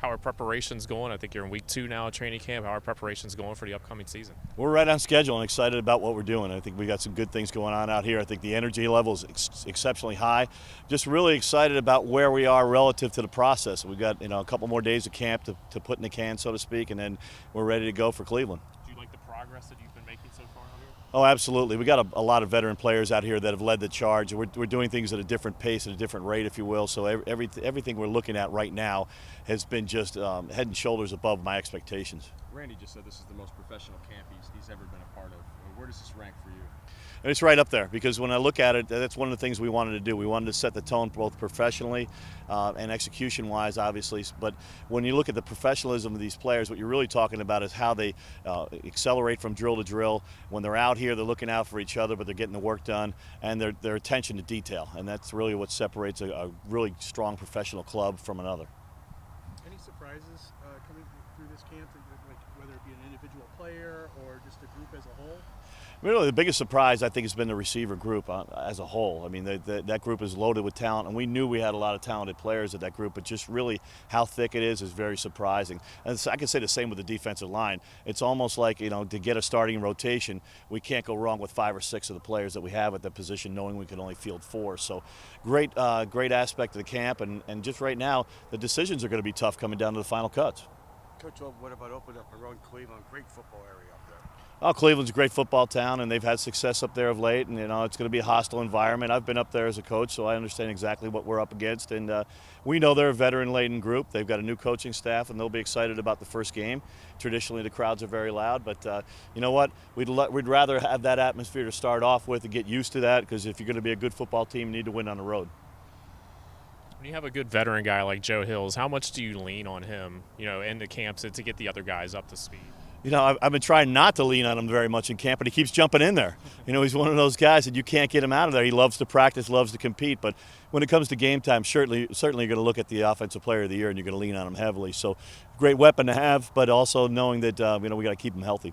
How are preparations going? I think you're in week 2 now at training camp. How are preparations going for the upcoming season? We're right on schedule and excited about what we're doing. I think we got some good things going on out here. I think the energy level is exceptionally high. Just really excited about where we are relative to the process. We've got a couple more days of camp to put in the can, so to speak, and then we're ready to go for Cleveland. Do you like the progress that you've been making so far out here? Oh, absolutely. We got a lot of veteran players out here that have led the charge. We're doing things at a different pace, at a different rate, if you will. So everything we're looking at right now has been just head and shoulders above my expectations. Randy just said this is the most professional camp he's ever been a part of. Where does this rank for you? And it's right up there because when I look at it, that's one of the things we wanted to do. We wanted to set the tone both professionally and execution-wise, obviously. But when you look at the professionalism of these players, what you're really talking about is how they accelerate from drill to drill. When they're out here, they're looking out for each other, but they're getting the work done, and their attention to detail. And that's really what separates a really strong professional club from another. Any surprises coming through this camp, like whether it be an individual player or just a group as a whole? Really, the biggest surprise, I think, has been the receiver group as a whole. I mean, that group is loaded with talent, and we knew we had a lot of talented players at that group, but just really how thick it is very surprising. And I can say the same with the defensive line. It's almost like, to get a starting rotation, we can't go wrong with 5 or 6 of the players that we have at that position, knowing we can only field 4. So great aspect of the camp, and just right now, the decisions are going to be tough coming down to the final cuts. Coach, what about opening up around Cleveland? Great football area up there. Oh, Cleveland's a great football town, and they've had success up there of late. And it's going to be a hostile environment. I've been up there as a coach, so I understand exactly what we're up against. And we know they're a veteran-laden group. They've got a new coaching staff, and they'll be excited about the first game. Traditionally, the crowds are very loud, but you know what? We'd rather have that atmosphere to start off with and get used to that. Because if you're going to be a good football team, you need to win on the road. When you have a good veteran guy like Joe Hills, how much do you lean on him, in the camps to get the other guys up to speed? I've been trying not to lean on him very much in camp, but he keeps jumping in there. He's one of those guys that you can't get him out of there. He loves to practice, loves to compete, but when it comes to game time, certainly you're going to look at the Offensive Player of the Year and you're going to lean on him heavily. So great weapon to have, but also knowing that we got to keep him healthy.